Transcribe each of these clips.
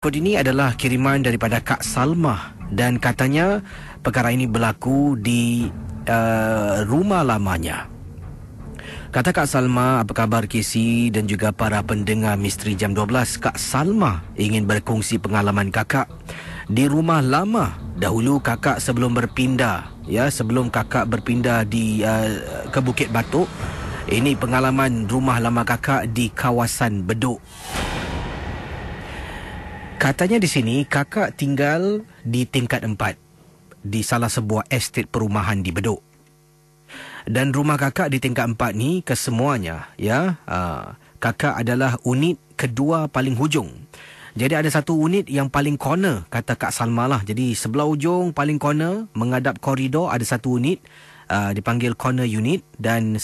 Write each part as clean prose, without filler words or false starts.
berikut ini adalah kiriman daripada Kak Salma dan katanya perkara ini berlaku di rumah lamanya. Kata Kak Salma, apa khabar KC dan juga para pendengar Misteri Jam 12? Kak Salma ingin berkongsi pengalaman kakak di rumah lama. Dahulu kakak sebelum berpindah, sebelum kakak berpindah ke Bukit Batok. Ini pengalaman rumah lama kakak di kawasan Bedok. Katanya di sini kakak tinggal di tingkat 4 di salah sebuah estet perumahan di Bedok. Dan rumah kakak di tingkat 4 ni kesemuanya, kakak adalah unit kedua paling hujung. Jadi ada satu unit yang paling corner, kata Kak Salma lah. Jadi sebelah ujung paling corner menghadap koridor ada satu unit, dipanggil corner unit, dan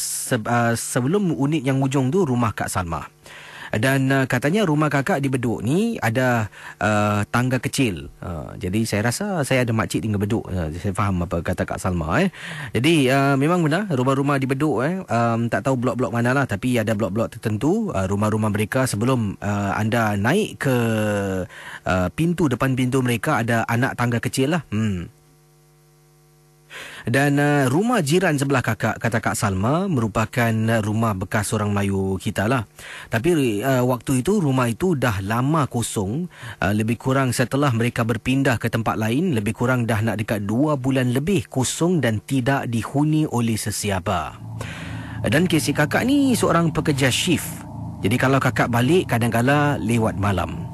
sebelum unit yang ujung tu rumah Kak Salma. Dan katanya rumah kakak di Bedok ni ada tangga kecil. Jadi saya rasa saya ada makcik tinggal Bedok. Saya faham apa kata Kak Salma. Jadi memang benar rumah-rumah di Bedok tak tahu blok-blok mana lah, tapi ada blok-blok tertentu rumah-rumah mereka sebelum anda naik ke depan pintu mereka ada anak tangga kecil lah. Dan rumah jiran sebelah kakak, kata Kak Salma, merupakan rumah bekas orang Melayu kita lah. Tapi waktu itu rumah itu dah lama kosong, lebih kurang setelah mereka berpindah ke tempat lain, lebih kurang dah nak dekat 2 bulan lebih kosong dan tidak dihuni oleh sesiapa. Dan KC kakak ni seorang pekerja shift. Jadi kalau kakak balik kadang-kala lewat malam.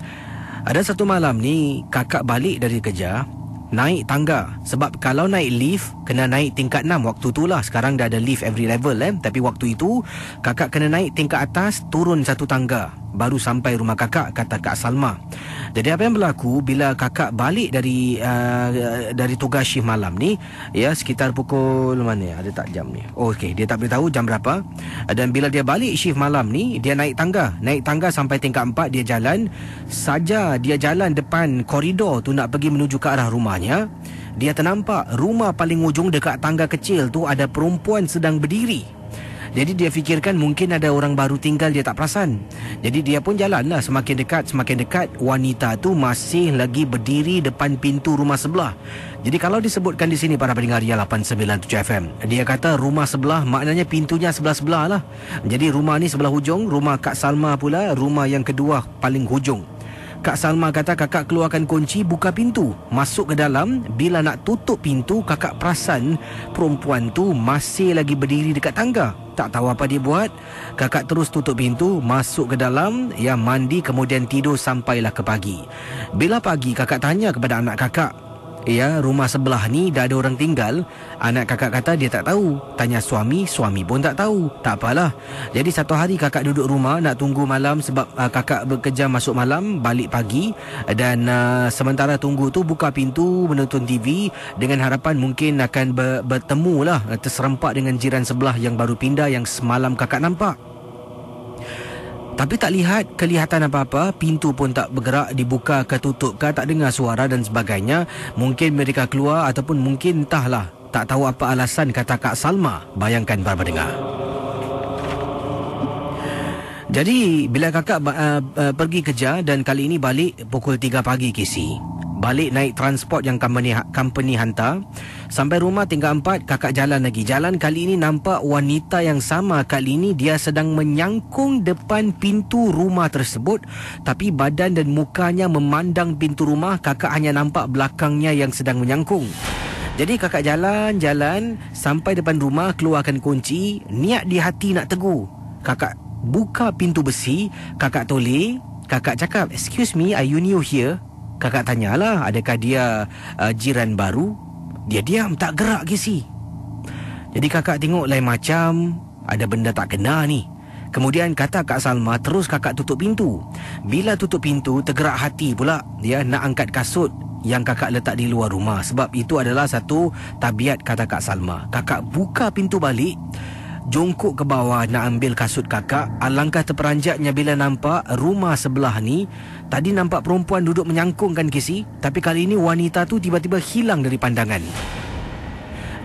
Ada satu malam ni kakak balik dari kerja, naik tangga. Sebab kalau naik lift kena naik tingkat 6 waktu tu lah. Sekarang dah ada lift every level tapi waktu itu kakak kena naik tingkat atas, turun satu tangga baru sampai rumah kakak, kata Kak Salma. Jadi apa yang berlaku bila kakak balik dari tugas shift malam ni, sekitar pukul mana ada tak jam ni? Okey, dia tak beritahu jam berapa. Dan bila dia balik shift malam ni, dia naik tangga sampai tingkat 4, dia jalan depan koridor tu nak pergi menuju ke arah rumahnya. Dia ternampak rumah paling ujung dekat tangga kecil tu ada perempuan sedang berdiri. Jadi dia fikirkan mungkin ada orang baru tinggal, dia tak perasan. Jadi dia pun jalanlah semakin dekat. Wanita tu masih lagi berdiri depan pintu rumah sebelah. Jadi kalau disebutkan di sini para pendengar Ria 897 FM, dia kata rumah sebelah maknanya pintunya sebelah-sebelah lah. Jadi rumah ni sebelah hujung, rumah Kak Salma pula rumah yang kedua paling hujung. Kak Salma kata kakak keluarkan kunci, buka pintu, masuk ke dalam. Bila nak tutup pintu, kakak perasan perempuan tu masih lagi berdiri dekat tangga. Tak tahu apa dia buat. Kakak terus tutup pintu, masuk ke dalam, mandi, kemudian tidur sampailah ke pagi. Bila pagi, kakak tanya kepada anak kakak, rumah sebelah ni dah ada orang tinggal. Anak kakak kata dia tak tahu. Tanya suami pun tak tahu. Tak apalah. Jadi satu hari kakak duduk rumah nak tunggu malam sebab kakak bekerja masuk malam, balik pagi. Dan sementara tunggu tu buka pintu, menonton TV dengan harapan mungkin akan bertemu lah, terserempak dengan jiran sebelah yang baru pindah yang semalam kakak nampak. Tapi tak kelihatan apa-apa, pintu pun tak bergerak, dibuka ke tutup ke, tak dengar suara dan sebagainya. Mungkin mereka keluar ataupun mungkin entahlah, tak tahu apa alasan, kata Kak Salma. Bayangkan para pendengar. Jadi bila kakak pergi kerja dan kali ini balik pukul 3 pagi KC. Balik naik transport yang company hantar. Sampai rumah tingkat 4, kakak jalan lagi. Jalan kali ini nampak wanita yang sama. Kali ini dia sedang menyangkung depan pintu rumah tersebut. Tapi badan dan mukanya memandang pintu rumah. Kakak hanya nampak belakangnya yang sedang menyangkung. Jadi kakak jalan sampai depan rumah, keluarkan kunci. Niat di hati nak tegur. Kakak buka pintu besi. Kakak toleh. Kakak cakap, "Excuse me, are you new here?" Kakak tanyalah adakah dia jiran baru. Dia diam, tak gerak KC. Jadi kakak tengok lain macam ada benda tak kena ni. Kemudian kata Kak Salma, terus kakak tutup pintu. Bila tutup pintu, tergerak hati pula nak angkat kasut yang kakak letak di luar rumah. Sebab itu adalah satu tabiat, kata Kak Salma. Kakak buka pintu balik, jongkok ke bawah nak ambil kasut kakak. Alangkah terperanjatnya bila nampak rumah sebelah ni tadi nampak perempuan duduk menyangkungkan KC, tapi kali ini wanita tu tiba-tiba hilang dari pandangan.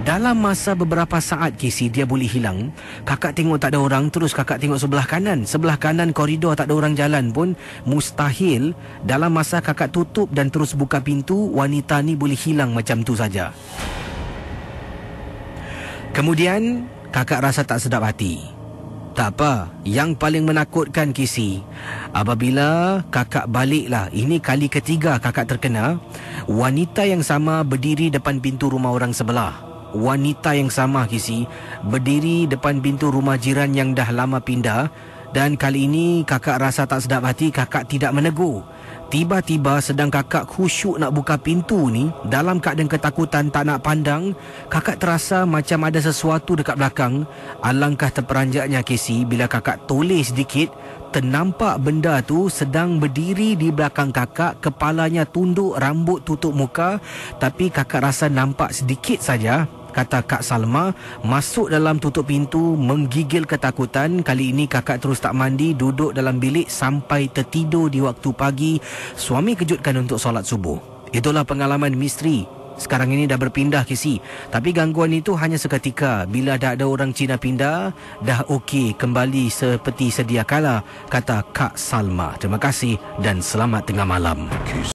Dalam masa beberapa saat Casey, dia boleh hilang. Kakak tengok tak ada orang, terus kakak tengok sebelah kanan. Sebelah kanan koridor tak ada orang jalan pun. Mustahil dalam masa kakak tutup dan terus buka pintu, wanita ni boleh hilang macam tu saja. Kemudian kakak rasa tak sedap hati. Tak apa, yang paling menakutkan Casey, apabila kakak baliklah, ini kali ketiga kakak terkena, wanita yang sama berdiri depan pintu rumah orang sebelah. Wanita yang sama Casey berdiri depan pintu rumah jiran yang dah lama pindah. Dan kali ini kakak rasa tak sedap hati, kakak tidak menegur. Tiba-tiba sedang kakak khusyuk nak buka pintu ni, dalam keadaan ketakutan tak nak pandang, kakak terasa macam ada sesuatu dekat belakang. Alangkah terperanjatnya Casey bila kakak toleh sedikit, ternampak benda tu sedang berdiri di belakang kakak, kepalanya tunduk, rambut tutup muka, tapi kakak rasa nampak sedikit saja. Kata Kak Salma, masuk dalam tutup pintu, menggigil ketakutan. Kali ini kakak terus tak mandi, duduk dalam bilik sampai tertidur di waktu pagi. Suami kejutkan untuk solat subuh. Itulah pengalaman misteri. Sekarang ini dah berpindah Casey, tapi gangguan itu hanya seketika. Bila dah ada orang Cina pindah, dah okey kembali seperti sedia kala, kata Kak Salma. Terima kasih dan selamat tengah malam.